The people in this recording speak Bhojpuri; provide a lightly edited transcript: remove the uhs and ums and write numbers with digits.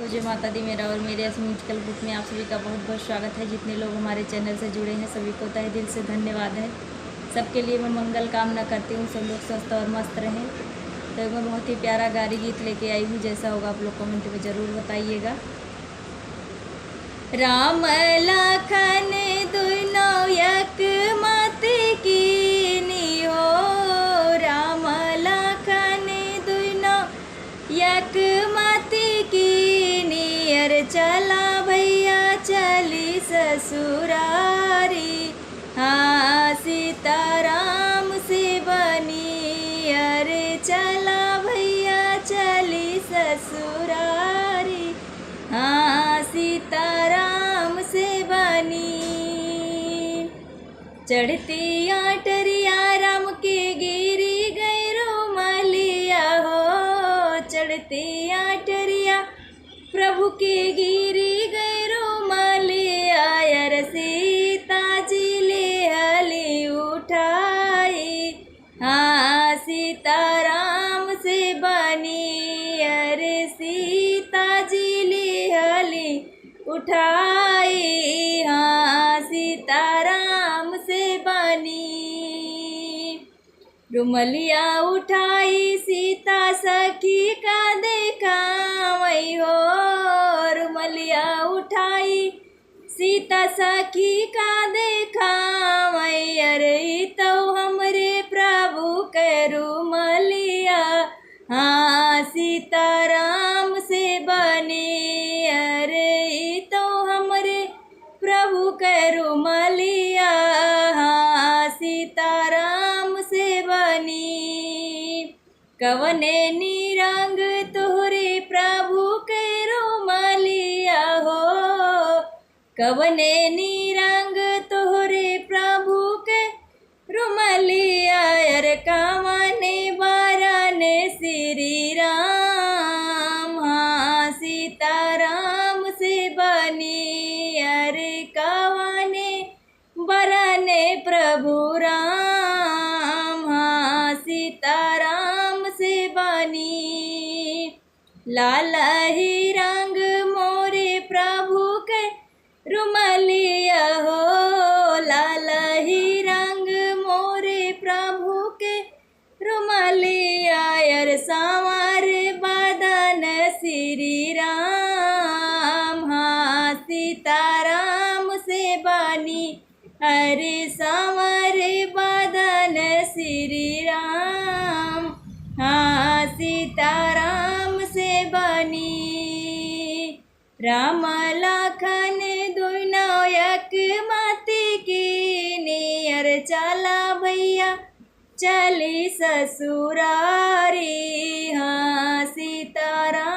सबको जय माता दी। मेरा और मेरे म्यूजिकल बुक में आप सभी का बहुत बहुत स्वागत है। जितने लोग हमारे चैनल से जुड़े हैं सभी को तहे दिल से धन्यवाद है। सबके लिए मैं मंगल कामना करती हूँ, सब लोग स्वस्थ और मस्त रहें। तो मैं बहुत ही प्यारा गारी गीत लेके आई हूँ, जैसा होगा आप लोग कमेंट में ज़रूर बताइएगा। राम लखन दुनो एक मत कीनी हो, राम लखन दुनो एक मत कीनी। अरे चला भैया चली ससुरारी, हाँ सीताराम से बनी। अरे चला भैया चली ससुरारी, हाँ सीताराम से बनी। चढ़ती आटरिया राम के गिरी गई रोमलिया हो, चढ़ती आटरिया प्रभु के गिरी गई रोमलिया। यार सीता जी ले हली उठाई, हाँ सीताराम से बनी। अरे सीता जी ले हली उठाई, हाँ सीताराम से बनी। रुमलिया उठाई सीता सखी का देखा वही हो, रुमलिया उठाई सीता सखी का देखा वही। अरे तो हमरे प्रभु के रुमलिया, हाँ सीताराम से बनी। अरे तो हमरे प्रभु के रुमलिया, हाँ सीताराम से बनी। कवने निरंग तोहरे प्रभु के रुमलिया हो, कवने निरंग तोहरे प्रभु के रुमलिया। अरे कवने बरने श्री राम, हाँ सीताराम से बनी। अरे कवने बरने प्रभु राम, हाँ सीताराम से बनी। लाल ही रंग मोरे प्रभु के रुमलिया हो, लाल ही रंग मोरे प्रभु के रुमलिया। यार सांवर बदन श्री राम, हाँ सीताराम से बनी। अरे सांवर बदन श्री राम, हाँ सीताराम से बनी। राम लखन दुनो एक मत कीनी। अरे चला भैया चली ससुरारी, हाँ सीताराम